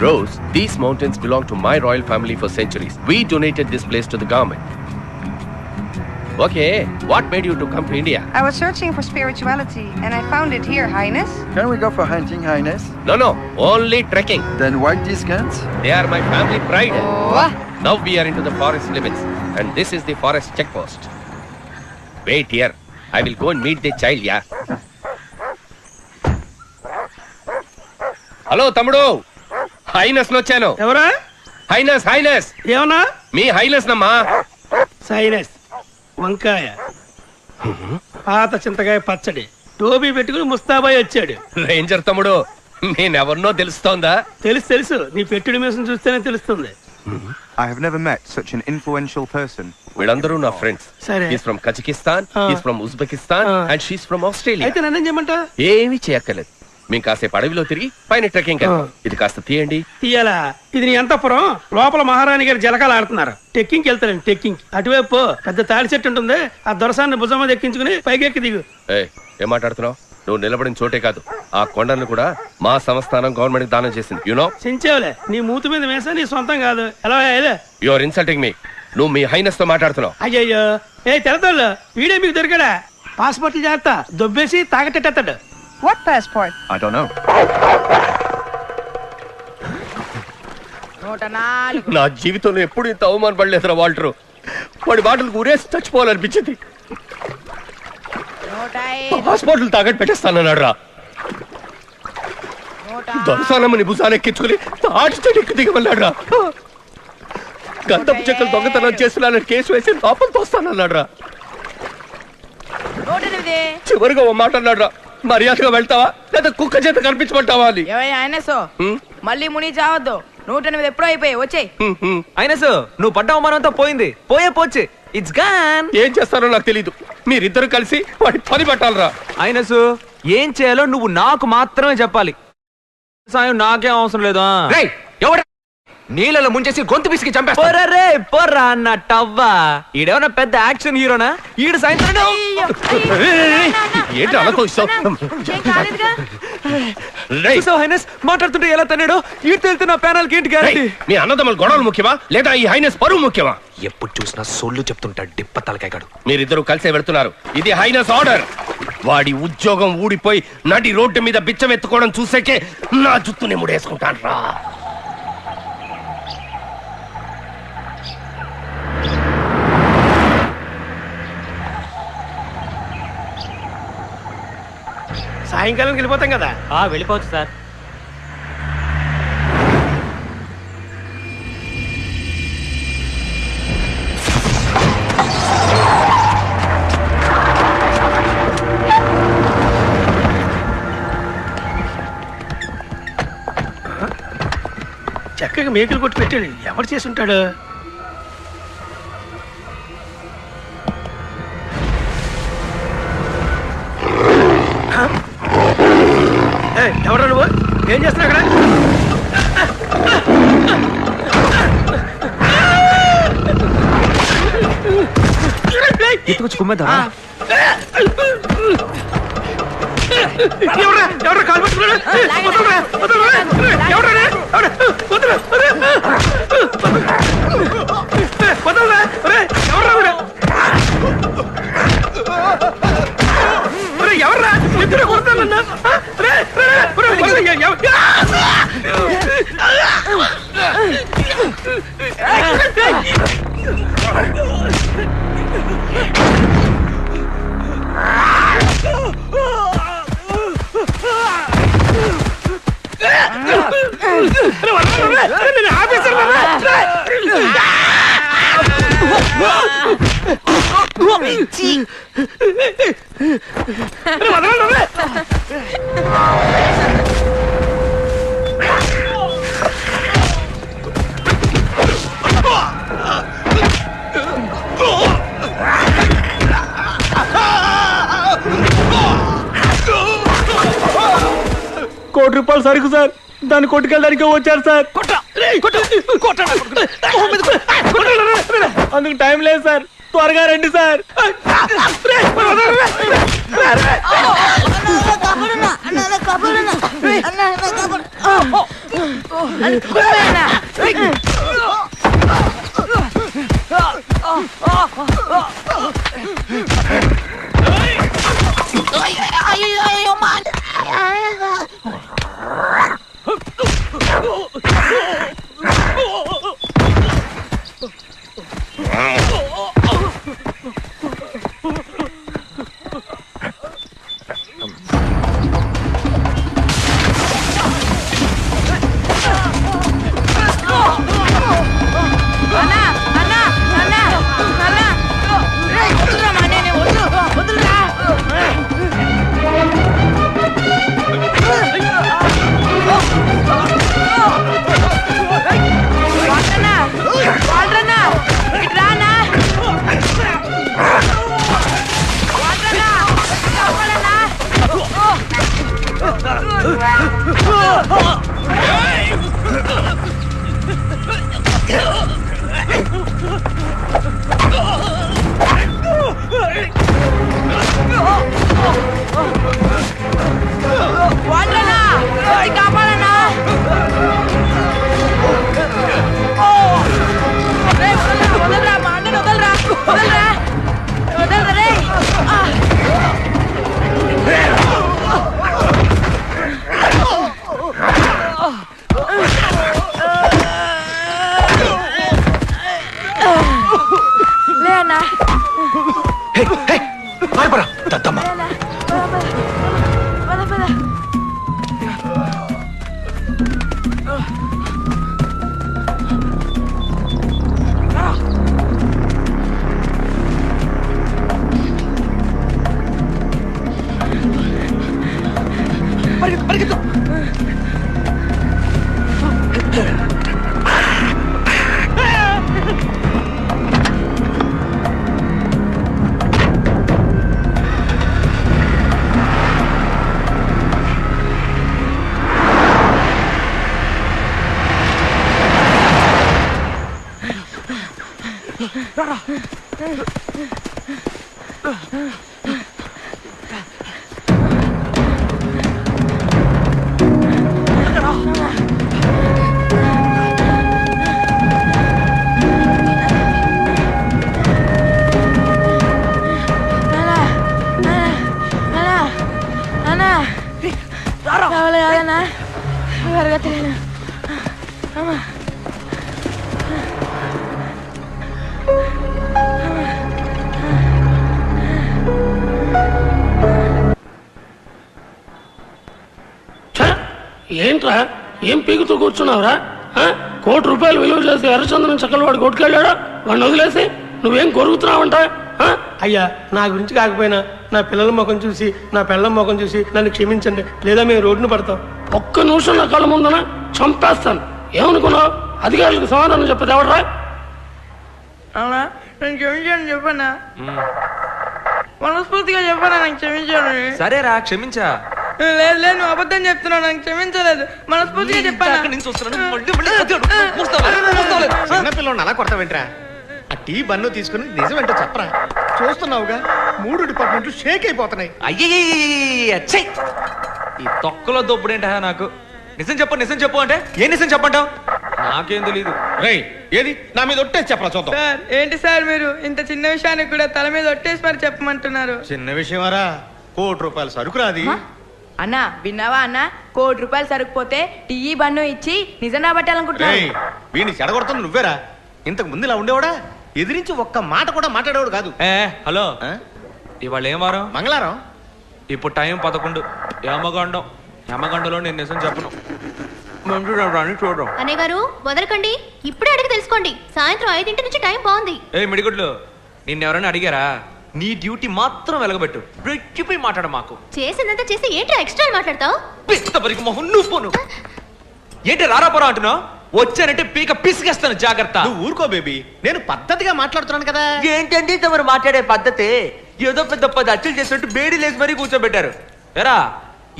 Rose, these mountains belong to my royal family for centuries. We donated this place to the government. Okay, what made you to come to India? I was searching for spirituality and I found it here, Highness. Can we go for hunting, Highness? No, only trekking. Then why these guns? They are my family pride. Oh. Now we are into the forest limits and this is the forest checkpost. Wait here. I will go and meet the child, yeah. Hello, Tamudu. Highness వచ్చాను. ఎవరా? Highness ఏమన్నా? మీ highness నమ్మా. Sinus వంకాయ పాత చింతకాయ పచ్చడి టోపీ పెట్టుకుని ముస్తాబాయ్ వచ్చాడు. రేంజర్ తమ్ముడు నేనెవరినో తెలుస్తోందా? తెలుసు నీ పెట్టుడి మీసం చూస్తేనే తెలుస్తుంది. I have never met such an influential person. వీళ్ళందరూ నా ఫ్రెండ్స్. సరే. He's from Kazakhstan, he's from Uzbekistan and she's from Australia. అయితే నన్నేం చేయమంటా? ఏమీ చేయక్కర్లేదు. మేము కాసేపు అడవిలో తిరిగి పైన ట్రెక్కింగ్ ఇది కాస్త తీయండి. తీయాలా? ఇది నీ అంతఃపురం. లోపల మహారాణి గారు జలకాలు ఆడుతున్నారు. టెక్కింగ్ వెళ్తారండి. టెక్కింగ్ అటువైపు పెద్ద తాడి చెట్టు ఉంటుంది. ఆ దొరసాన్ని భుజం మీద ఎక్కించుకుని పైకెక్కి దిగు. ఏం మాట్లాడుతున్నావు? నువ్వు నిలబడిన చోటే కాదు ఆ కొండను కూడా మా సంస్థానం గవర్నమెంట్ దానం చేసింది. యునో చించేవులే నీ మూతి మీద వేసా నీ సొంతం కాదు. ఎలా యు ఆర్ ఇన్సల్టింగ్ మీ. నువ్వు మీ హైనస్ తో మాట్లాడుతున్నావు. అయ్యయ్యో తెలతోళ్ళు వీడే మీకు దొరికాడా? పాస్పోర్ట్లు జాగ్రత్త దొబ్బేసి తాగటెట్టేస్తాడు. What passport? I don't know. నా జీవితంలో ఎప్పుడు ఇంత అవమానపడలేదురా వాల్టరు. వాడి బాటలు ఊరేసి చచ్చిపోవాలనిపించింది. హాస్పిటల్ తాగట్టు పెట్టేస్తానన్నాడు రా. దొరసానమ్మని భుజానెక్కించుకుని తాటి ఎక్కి దిగమన్నాడు రా. గంధపు చెక్కలు దొంగతనం చేస్తున్నానని కేసు వేసి లోపల తోస్తానన్నాడు రా. చివరిగా ఓ మాట అన్నాడు రా, మర్యాదగా వెళ్తావా లేదా కుక్క చేత కనిపించమంటావా అని. మళ్ళీ ముని చావద్దు. 108 ఎప్పుడో అయిపోయి వచ్చాయి. అయినసు నువ్వు పడ్డ అవమానంతో పోయే ఇట్స్ గాన్. ఏం చేస్తారో నాకు తెలీదు. మీరిద్దరు కలిసి వాడి పని పట్టాలరా. అయినసు ఏం చేయాలో నువ్వు నాకు మాత్రమే చెప్పాలి. సాయం నాకేం అవసరం లేదు. నీళ్ళలో ముంచేసి గొంతు పిసికి చంపేస్తా. పోర్రా అన్న టవ్వా. ఈడేమన్నా పెద్ద యాక్షన్ హీరోనా? ఈడు సాయంత్రం ఏంటి అలాతో ఇస్తావు? మాట్లాడుతుంటే ఎలా తన్నాడో ఈడు తెలితే నా ప్యానల్కి ఏంటి గ్యారెంటీ? మీ అన్నదమ్ముల గొడవలు ముఖ్యమా లేదా ఈ హైనస్ పరువు ముఖ్యమా? ఎప్పుడు చూసినా సోళ్ళు చెప్తుంటాడు డిప్ప తలకాయగాడు. మీరిద్దరు కలిసే వెళ్తున్నారు. ఇది హైనస్ ఆర్డర్. వాడి ఉద్యోగం ఊడిపోయి నడి రోడ్డు మీద బిచ్చం ఎత్తుకోవడం చూసేకే నా జుత్తుని ముడేసుకుంటాను రా. సాయంకాలం వెళ్ళిపోతాం కదా. వెళ్ళిపోవచ్చు సార్. చక్కగా మేకలు కొట్టి పెట్టాడు. ఎవరు చేసి ఉంటాడు? ఎవరు నువ్వు? ఏం చేస్తున్నా అక్కడ? ఎత్తుకొచ్చి కుమ్మేదా? ఎవరు కాలు పట్టుకున్నాడు? ఎవర్రా ఇద్దరు కొడతానన్నా? ₹1 సరుకు సార్. దాన్ని కొట్టుకెళ్ళడానికి వచ్చారు సార్. అందుకు టైం లేదు సార్. త్వరగా రండి సార్. ఏంట్రా ఏం పీకుతూ కూర్చున్నావురా? 1 కోటి రూపాయలు విలువ చేసి ఎర్రచందనం చక్కలు వాడు కొట్టుకెళ్ళాడు, వాడిని వదిలేసి నువ్వేం కొరుగుతున్నావంట? అయ్యా, నా గురించి కాకపోయినా నా పిల్లల ముఖం చూసి, నా పిల్లల ముఖం చూసి నన్ను క్షమించండి, లేదా మేము రోడ్డును పడతాం. ఒక్క నిమిషం నా కళ్ళ ముందన చంపేస్తాను. ఏమనుకున్నావు? అధికారులకు సమాధానం చెప్పేది ఎవడరా? అవునా, నేను క్షమించాను చెప్పన్నా, మనస్ఫూర్తిగా చెప్పన్నా, నాకు క్షమించాను. సరేరా, క్షమించా. లేదు లేదు, నువ్వు అబద్ధం చెప్తున్నావు, నాకు క్షమించలేదు, మనస్ఫూర్తిగా చెప్పాను. చిన్నపిల్లని అలా కొడతావేంట్రా? ఆ టీ బన్ను తీసుకుని నిజమేంటో చెప్పరా? చూస్తున్నావుగా 3 డిపార్ట్మెంట్లు షేక్ అయిపోతున్నాయి. అయ్యే, ఈ తొక్కలో దొప్పుడేంటా నాకు? నిజం చెప్పు అంటే ఏ నిజం చెప్పంటావు? నాకేం తెలీదు. రేయ్, ఏది నా మీద ఒట్టేసి చెప్పరా చూద్దాం. సార్, ఏంటి సార్ మీరు ఇంత చిన్న విషయానికి కూడా తల మీద ఒట్టేసి మరి చెప్పమంటున్నారు? చిన్న విషయమారా, 1 కోటి రూపాయల సరుకు రాది. అన్నా విన్నావా అన్నా, 1 కోటి రూపాయలు సరుకుపోతే టీ బన్ను ఇచ్చి నిజం రాబట్టాలనుకుంటున్నావు. వీడిని చెడగొడుతుంది నువ్వేరా? ఇంతకు ముందు ఇలా ఉండేవాడా? ఎదిరించి ఒక్క మాట కూడా మాట్లాడేవాడు కాదు. హలో, ఇవాళ ఏం వారం? మంగళవారం. ఇప్పుడు టైం 11. యమగండలో నేను నిజం చెప్పను. చూడడం అనే గారు వదలకండి, ఇప్పుడే అడిగి తెలుసుకోండి. సాయంత్రం 5 నుంచి టైం బాగుంది. మిడిగుడ్లు, నిన్నెవరైనా అడిగారా? నీ డ్యూటీ మాత్రం వెలగబెట్టు, రెచ్చిపోయి మాట్లాడ. మాకు చేసిందంతా చేసి ఏంటి ఎక్స్ట్రా మాట్లాడతావు? ఏంటి రారాపురా అంటున్నావు? వచ్చానంటే పీక పిసిగేస్తాను, జాగ్రత్త. నువ్వు ఊరుకో బేబీ, నేను పద్ధతిగా మాట్లాడుతున్నాను కదా. ఏంటండి తమరు మాట్లాడే పద్ధతి? ఏదో పెద్ద 10 అచ్చులు చేసినట్టు బేడీ లేసి మరీ కూర్చోబెట్టారు. ఎరా,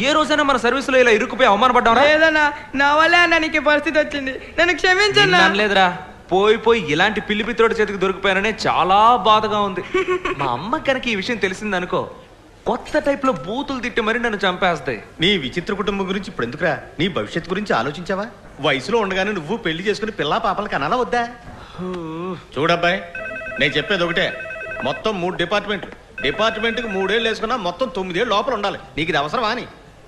ఏ రోజైనా మన సర్వీస్ లో ఇలా ఇరుక్కుపోయి అవమానపడ్డా? లేదన్నా, నా వల్లే అన్న నీకు పరిస్థితి వచ్చింది, నన్ను క్షమించన్నా. లేదురా, పోయి ఇలాంటి పిల్లి పిత్రోడి చేతికి దొరికిపోయాననే చాలా బాధగా ఉంది. మా అమ్మ కనుక ఈ విషయం తెలిసిందనుకో, కొత్త టైప్ లో బూతులు తిట్టి మరి నన్ను చంపేస్తాయి. నీ విచిత్ర కుటుంబం గురించి ఇప్పుడు ఎందుకురా? నీ భవిష్యత్తు గురించి ఆలోచించావా? వయసులో ఉండగానే నువ్వు పెళ్లి చేసుకుని పిల్లా పాపలకి అనాలా వద్దా? చూడబ్బాయి, నేను చెప్పేది ఒకటే, మొత్తం 3 డిపార్ట్మెంట్లు. డిపార్ట్మెంట్కి 3 ఏళ్ళు వేసుకున్నా మొత్తం 9 ఏళ్ళు లోపల ఉండాలి. నీకు ఇది అవసరమా అని?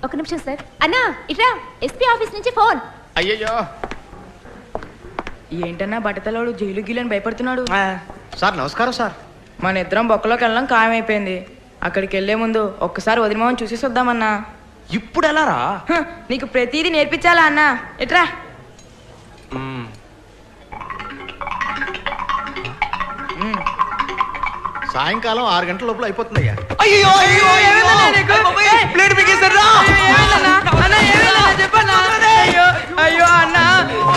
ఒక నిమిషం సార్. అన్నా ఇట్రా, ఎస్పీ ఆఫీస్ నుంచి ఫోన్. అయ్యయ్యో ఏంటన్నా బట్టతలోడు జైలు గీలని భయపడుతున్నాడు. సార్ నమస్కారం సార్. మన ఇద్దరం బొక్కలోకి వెళ్ళడం ఖాయమైపోయింది. అక్కడికి వెళ్లే ముందు ఒక్కసారి వదిలిమోహన్ చూసేసి వద్దామన్నా. ఇప్పుడు ఎలా రా? నీకు ప్రతిదీ నేర్పించాలా అన్నా? ఎట్రా. సాయంకాలం 6 గంటల లోపల అయిపోతుందయ్యా. అయ్యో ప్లేట్ మిగేశారా? అయ్యో అన్న,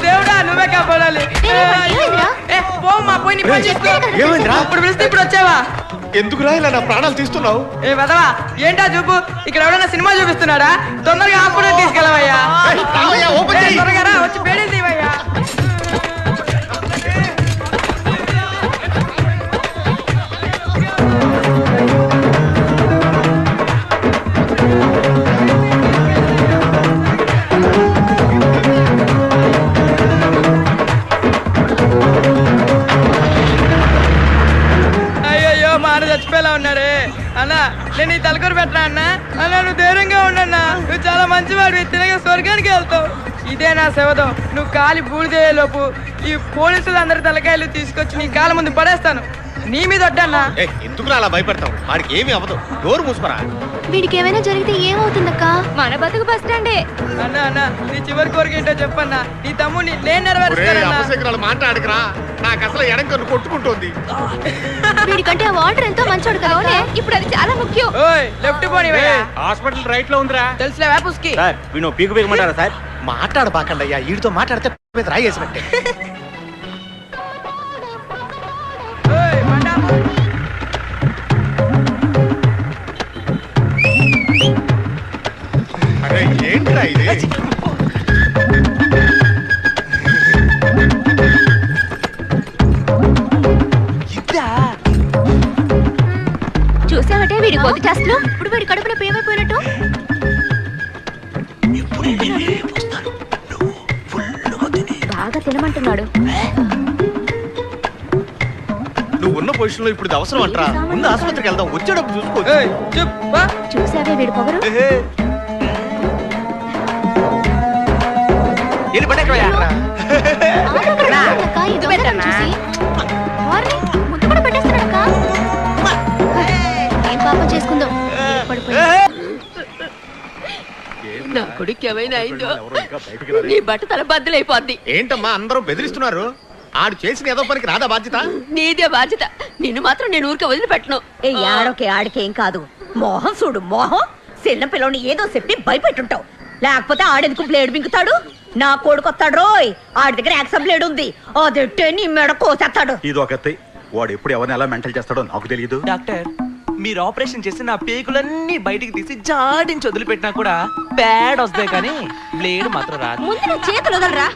దేవుడా నువ్వే కాపాడాలి. ఇప్పుడు పిలిస్తే ఇప్పుడు వచ్చావా? ఎందుకురా ఇలా నా ప్రాణాలు తీస్తున్నావు? ఏ వదవా, ఏంటా చూపు? ఇక్కడ ఎవడన్నా సినిమా చూపిస్తున్నాడా? తొందరగా హాస్పిటల్ తీసుకెళ్ళవయ్యా. త్వరగా రా, వచ్చి పేడేసి తీవయ్యా. చచ్చిపోయేలా ఉన్నాడే అన్నా. నేను ఈ తలకూరు పెట్టరా అన్నా? అన్నా నువ్వు ధైర్యంగా ఉండన్నా, నువ్వు చాలా మంచివాడివి, తినగా స్వర్గానికి వెళ్తావు. ఇదే నా శవదం. నువ్వు కాలి బూడిదేలోపు ఈ పోలీసులు అందరి తలకాయలు తీసుకొచ్చి నీ కాళ్ళ ముందు పడేస్తాను. నీ మీద వడ్డన్నా. ఎందుకు అలా భయపడతావు? వాడికి ఏమీ అవ్వదు, డోర్ మూసుకురా. వీడికి ఏమైనా జరిగితే ఏమవుతుందక్క? మన బతుకు బస్ స్టాండే. అన్నా అన్నా, నీ చివరి కోరిక ఏంటో చెప్పన్నా. నీ తమ్ముడిని నేను నెరవేరుస్తాను. మాట్లాడకరా, నాకు అసలు ఎడం కన్ను కొట్టుకుంటోంది. వీడికంటే ఆ వాటర్ ఎంతో మంచోడు కదా, ఇప్పుడు అది చాలా ముఖ్యం. ఓయ్ లెఫ్ట్ పోనీ. హాస్పిటల్ రైట్ లో ఉందిరా. తెలుసులేవా పుస్కి? సార్ వీణు పీకు పీకమంటారా సార్? మాట్లాడబాకండి అయ్యా, వీడితో మాట్లాడితే రాయి వేసినట్టే. అరే ఏంట్రా ఇది? చూసావటే వీడి కొద్ది టెస్ట్ లో ఇప్పుడు వీడి కడుపులో పేమైపోయినట్టు. బాగా తినమంటున్నాడు. నువ్వు ఉన్న పొజిషన్ లో ఇప్పుడు అవసరం అంటారా? ముందు ఆసుపత్రికి వెళ్దాం, వచ్చేటప్పుడు చూసుకో. చూసావే వీడి పొగరు. ఏం పాపం చేసుకుందాం. నా కొడుకు ఏమైనా అయిందో నీ బట్ట తల బద్దలైపోద్ది. ఏంటమ్మా అందరూ బెదిరిస్తున్నారు? ఆడు చేసిన ఏదో పనికి రాదా బాధ్యత? నీదే బాధ్యత. నిన్ను మాత్రం నేను ఊరికే వదిలిపెట్టను. ఆడొకే ఆడికేం కాదు. మోహం చూడు మోహం. చిన్న పిల్లని ఏదో చెప్పి భయపెట్టుంటావు. లేకపోతే ఆడెందుకు బ్లేడ్ బింకుతాడు? నా కొడుకు వస్తాడు రోయ్, ఆడి దగ్గర యాక్స బ్లేడ్ ఉంది. అదెట్టే నీ మెడ కోసేస్తాడు. ఇది ఒకటి. వాడు ఎప్పుడు ఎవరిని ఎలా మెంటల్ చేస్తాడో నాకు తెలియదు. డాక్టర్, మీరు ఆపరేషన్ చేసి నా పేగులన్నీ బయటికి తీసి జాడించి వదిలిపెట్టినా కూడా బ్యాడ్ వస్తాయి, కానీ బ్లేడ్ మాత్రం రాదు. ముందు నా చేతులు వదలరా.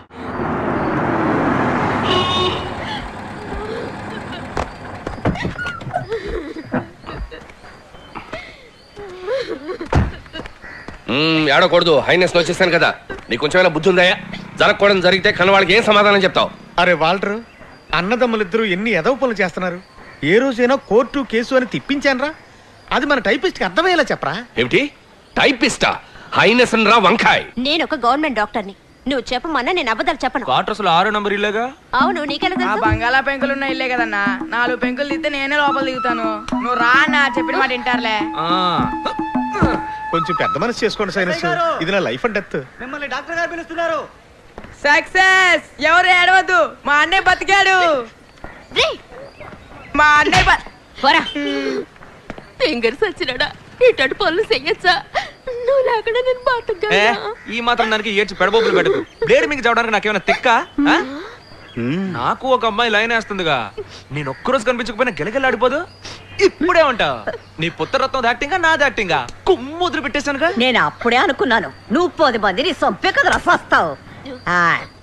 ఏడకూడదు, హైనెస్ వచ్చేసాను కదా. నీకు కొంచెమైనా బుద్ధి ఉందా? జరగకూడదు జరిగితే కన్నవాళ్ళకి ఏం సమాధానం చెప్తావు? అరే వాల్టర్, అన్నదమ్ములిద్దరూ ఎన్ని ఎదవ పనులు చేస్తున్నారు. ఏ రోజైనా కోర్టు కేసు అని తిప్పించానరా? అది మన టైపిస్ట్ కి అర్థమయ్యేలా చెప్పరా. ఏమిటి టైపిస్టా? హైనెస్ రా వంకాయ్. నేను ఒక గవర్నమెంట్ డాక్టర్ని. నువ్వు చెప్పమన్నా నేను అబద్ధాలు చెప్పను. క్వార్టర్స్లో 6 నంబర్ ఇల్లేగా? అవును, నీకెలా ఆ తెలుసు? బంగాళా పెంకులు ఉన్న ఇల్లే కదన్నా. 4 పెంకులు తీస్తే నేనే లోపల దిగుతాను. నువ్వు రా అన్నా, చెప్పిన మాట వింటారులే. కొంచెం పెద్ద మనసు చేసుకోండి సైనస్, ఇది నా లైఫ్ అండ్ డెత్. మిమ్మల్ని డాక్టర్ గారు పిలుస్తున్నారు. సక్సెస్. ఎవరు ఏడవద్దు, మా అన్నయ్య బతికాడు. మా అన్నయ్య ఫింగర్ సచ్చినాడా? ఇటు పనులు చెయ్యొచ్చా? నువ్వు లేకుండా నేను బతకగలనా? ఈ మాత్రం దానికి ఏడ్చి పెడబోబులు పెట్టకు. బ్లేడ్ మీకు చదవడానికి నాకేమైనా తిక్క? నాకు ఒక అమ్మాయి లైన్ వేస్తుందిగా. నేను ఒక్కరోజు కనిపించకపోయినా గెలగెల్లాడిపోదు. ఇప్పుడే ఉంటావు. నీ పుత్రరత్నం యాక్టింగా నాది యాక్టింగా కుమ్ము వదిలి పెట్టేశానుగా. నేను అప్పుడే అనుకున్నాను నువ్వు 10 మందిని సొంపే కదా రసొస్తావు.